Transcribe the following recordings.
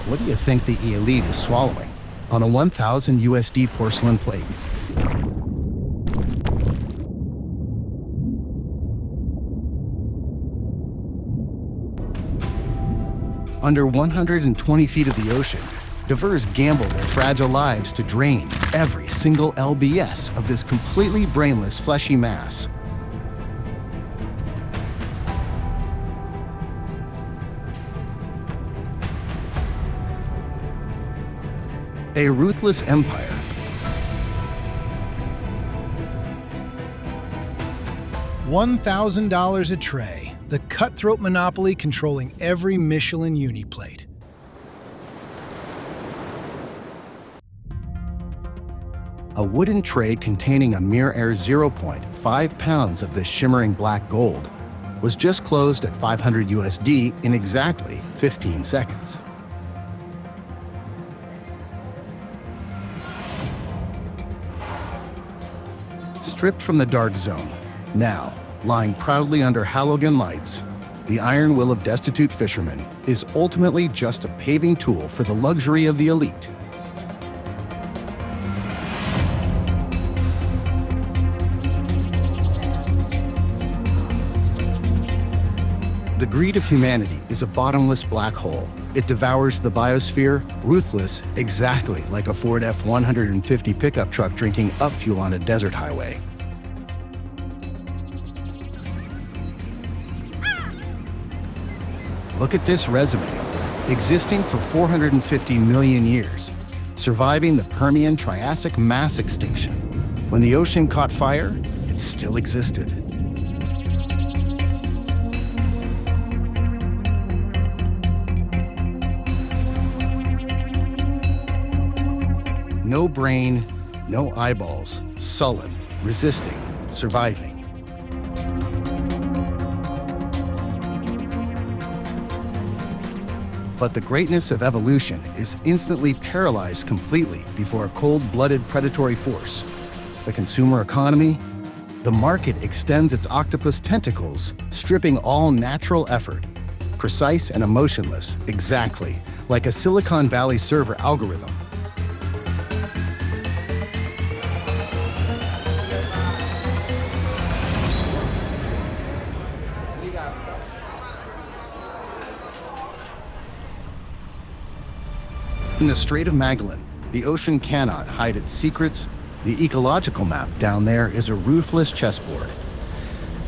What do you think the elite is swallowing on a 1,000 USD porcelain plate? Under 120 feet of the ocean, divers gamble their fragile lives to drain every single lbs of this completely brainless fleshy mass. A ruthless empire. $1,000 a tray. The Cutthroat monopoly controlling every Michelin Uni plate. A wooden tray containing a mere 0.5 pounds of this shimmering black gold was just closed at 500 USD in exactly 15 seconds. Stripped from the dark zone, now lying proudly under halogen lights, the iron will of destitute fishermen is ultimately just a paving tool for the luxury of the elite. The greed of humanity is a bottomless black hole. It devours the biosphere, ruthless, exactly like a Ford F-150 pickup truck drinking up fuel on a desert highway. Look at this resume. Existing for 450 million years, surviving the Permian-Triassic mass extinction. When the ocean caught fire, it still existed. No brain, no eyeballs, sullen, resisting, surviving. But the greatness of evolution is instantly paralyzed completely before a cold-blooded predatory force. The consumer economy, the market extends its octopus tentacles, stripping all natural effort. Precise and emotionless, exactly like a Silicon Valley server algorithm. In the Strait of Magellan, the ocean cannot hide its secrets. The ecological map down there is a ruthless chessboard.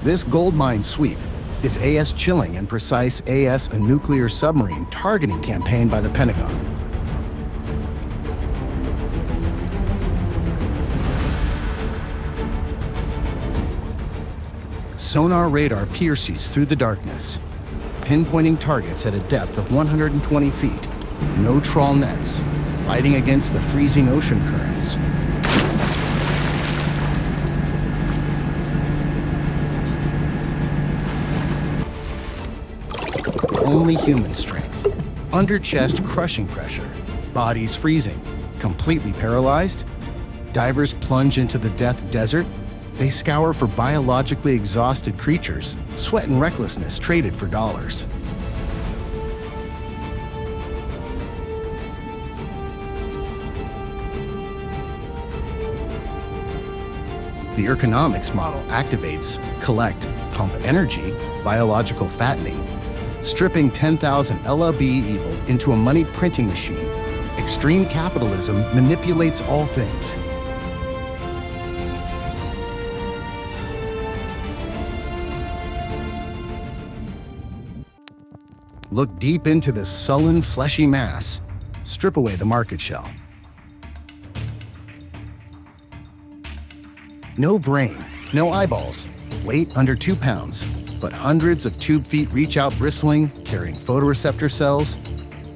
This gold mine sweep is AS Chilling and Precise AS, a nuclear submarine targeting campaign by the Pentagon. Sonar radar pierces through the darkness, pinpointing targets at a depth of 120 feet. No trawl nets, fighting against the freezing ocean currents. Only human strength. Under chest crushing pressure. Bodies freezing. Completely paralyzed. Divers plunge into the death desert. They scour for biologically exhausted creatures. Sweat and recklessness traded for dollars. The ergonomics model activates, collect, pump energy, biological fattening, stripping 10,000 LLB evil into a money printing machine. Extreme capitalism manipulates all things. Look deep into this sullen, fleshy mass. Strip away the market shell. No brain, no eyeballs, weight under 2 pounds, but hundreds of tube feet reach out bristling, carrying photoreceptor cells.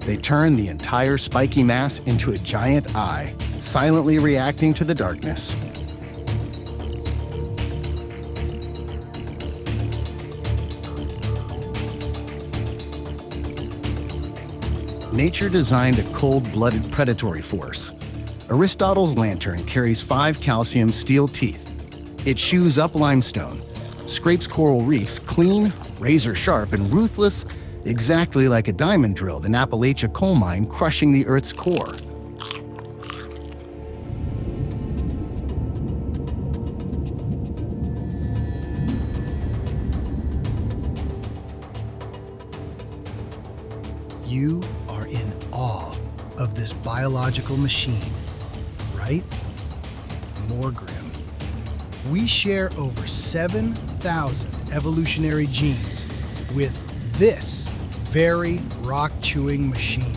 They turn the entire spiky mass into a giant eye, silently reacting to the darkness. Nature designed a cold-blooded predatory force. Aristotle's lantern carries 5 calcium steel teeth. It chews up limestone, scrapes coral reefs clean, razor sharp, and ruthless exactly like a diamond drilled in Appalachia coal mine crushing the Earth's core. You are in awe of this biological machine, right? More grim. We share over 7,000 evolutionary genes with this very rock-chewing machine.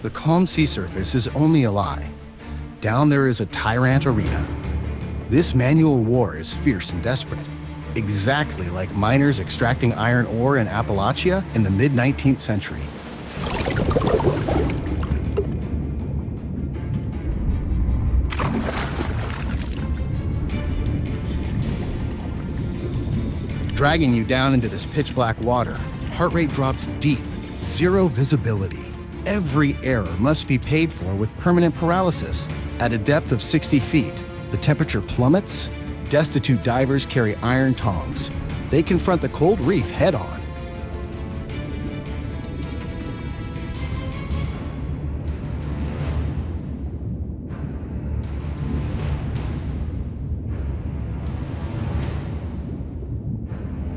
The calm sea surface is only a lie. Down there is a tyrant arena. This manual war is fierce and desperate, exactly like miners extracting iron ore in Appalachia in the mid-19th century. Dragging you down into this pitch-black water, heart rate drops deep, zero visibility. Every error must be paid for with permanent paralysis. At a depth of 60 feet, the temperature plummets. Destitute divers carry iron tongs. They confront the cold reef head-on.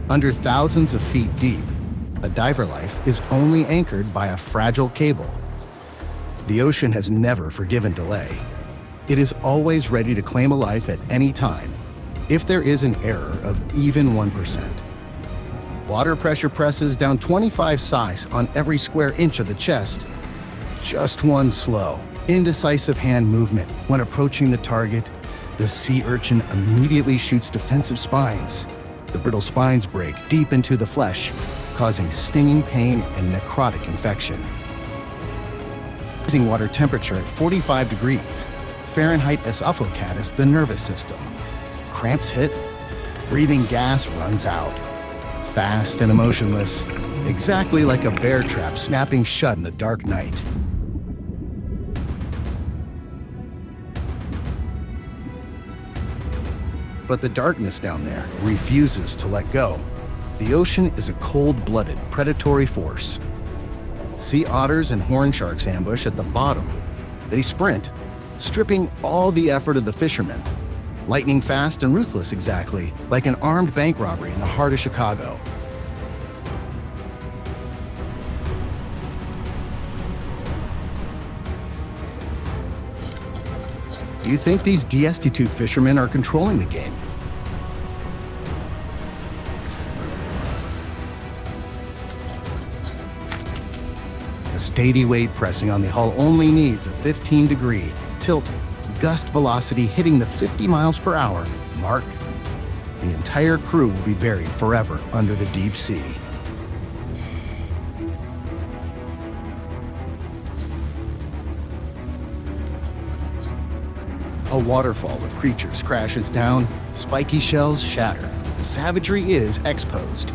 Under thousands of feet deep, a diver life is only anchored by a fragile cable. The ocean has never forgiven delay. It is always ready to claim a life at any time, if there is an error of even 1%. Water pressure presses down 25 psi on every square inch of the chest. Just one slow, indecisive hand movement when approaching the target, the sea urchin immediately shoots defensive spines. The brittle spines break deep into the flesh, causing stinging pain and necrotic infection. Rising water temperature at 45 degrees, Fahrenheit esophagus the nervous system. Cramps hit, breathing gas runs out. Fast and emotionless, exactly like a bear trap snapping shut in the dark night. But the darkness down there refuses to let go. The ocean is a cold-blooded, predatory force. Sea otters and horn sharks ambush at the bottom. They sprint, stripping all the effort of the fishermen. Lightning fast and ruthless exactly, like an armed bank robbery in the heart of Chicago. You think these destitute fishermen are controlling the game? The steady weight pressing on the hull only needs a 15-degree tilt, gust velocity hitting the 50 miles per hour mark. The entire crew will be buried forever under the deep sea. A waterfall of creatures crashes down, spiky shells shatter. The savagery is exposed.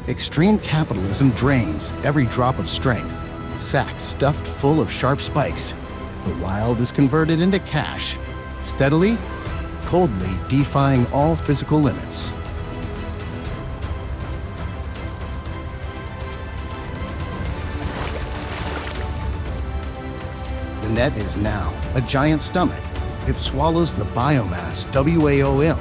Extreme capitalism drains every drop of strength. Sacks stuffed full of sharp spikes. The wild is converted into cash, steadily, coldly defying all physical limits. The net is now a giant stomach. It swallows the biomass WAOM.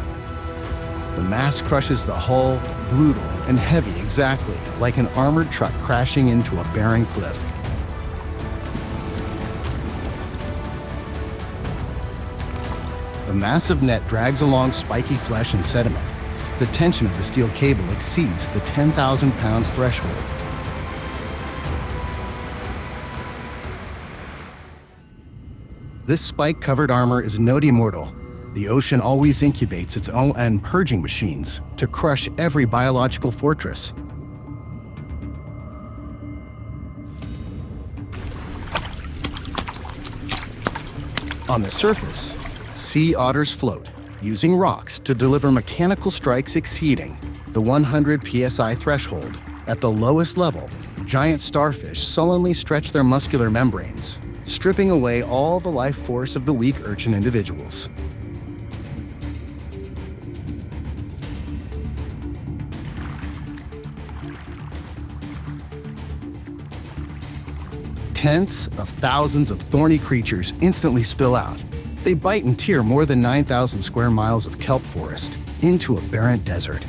The mass crushes the hull, brutal and heavy exactly like an armored truck crashing into a barren cliff. The massive net drags along spiky flesh and sediment. The tension of the steel cable exceeds the 10,000 pounds threshold. This spike-covered armor is no immortal. The ocean always incubates its own purging machines to crush every biological fortress. On the surface, sea otters float, using rocks to deliver mechanical strikes exceeding the 100 psi threshold. At the lowest level, giant starfish sullenly stretch their muscular membranes, stripping away all the life force of the weak urchin individuals. Tens of thousands of thorny creatures instantly spill out. They bite and tear more than 9,000 square miles of kelp forest into a barren desert.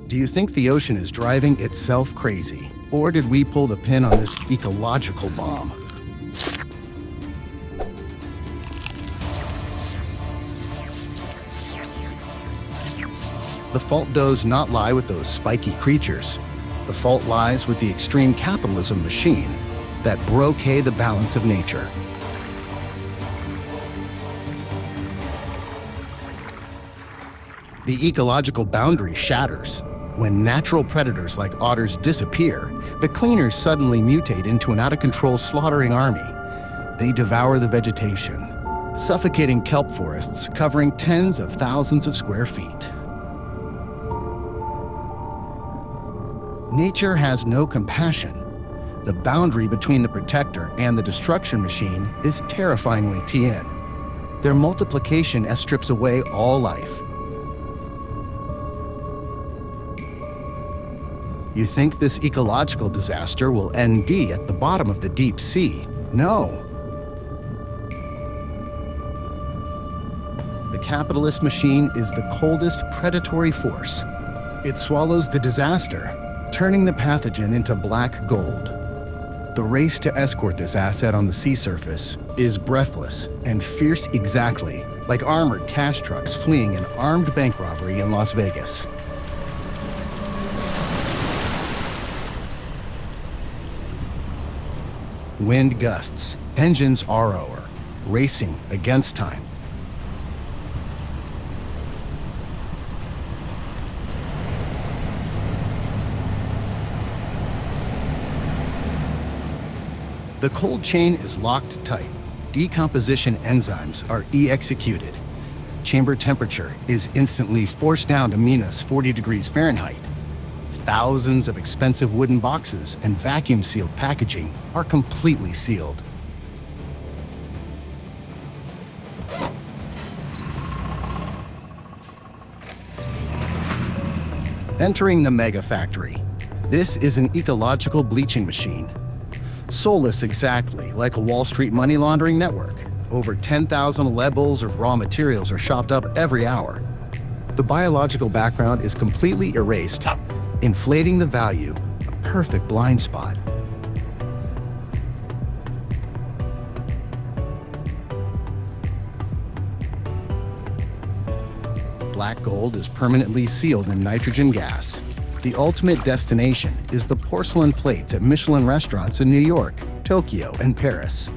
Do you think the ocean is driving itself crazy? Or did we pull the pin on this ecological bomb? The fault does not lie with those spiky creatures. The fault lies with the extreme capitalism machine that broke the balance of nature. The ecological boundary shatters. When natural predators like otters disappear, the cleaners suddenly mutate into an out-of-control slaughtering army. They devour the vegetation, suffocating kelp forests covering tens of thousands of square feet. Nature has no compassion. The boundary between the protector and the destruction machine is terrifyingly thin. Their multiplication strips away all life. You think this ecological disaster will end at the bottom of the deep sea? No. The capitalist machine is the coldest predatory force. It swallows the disaster, turning the pathogen into black gold. The race to escort this asset on the sea surface is breathless and fierce, exactly like armored cash trucks fleeing an armed bank robbery in Las Vegas. Wind gusts, engines roar, racing against time. The cold chain is locked tight. Decomposition enzymes are executed. Chamber temperature is instantly forced down to minus 40 degrees Fahrenheit. Thousands of expensive wooden boxes and vacuum-sealed packaging are completely sealed. Entering the mega factory. This is an ecological bleaching machine. Soulless, exactly like a Wall Street money laundering network. Over 10,000 levels of raw materials are chopped up every hour. The biological background is completely erased, inflating the value, a perfect blind spot. Black gold is permanently sealed in nitrogen gas. The ultimate destination is the porcelain plates at Michelin restaurants in New York, Tokyo, and Paris.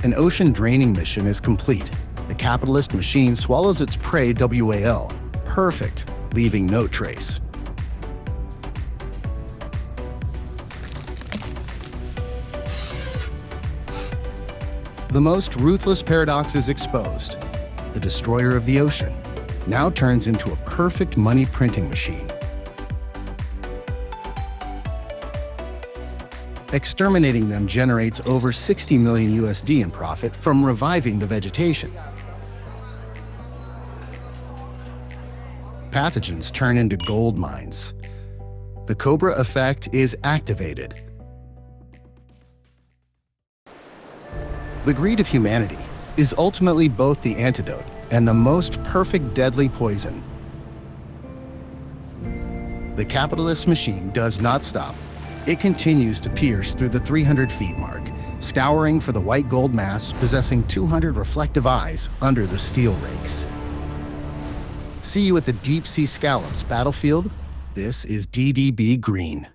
An ocean draining mission is complete. The capitalist machine swallows its prey WAL. Perfect, leaving no trace. The most ruthless paradox is exposed. The destroyer of the ocean now turns into a perfect money printing machine. Exterminating them generates over 60 million USD in profit from reviving the vegetation. Pathogens turn into gold mines. The Cobra effect is activated. The greed of humanity is ultimately both the antidote and the most perfect deadly poison. The capitalist machine does not stop. It continues to pierce through the 300 feet mark, scouring for the white gold mass possessing 200 reflective eyes under the steel rakes. See you at the deep sea scallops battlefield. This is DDB Green.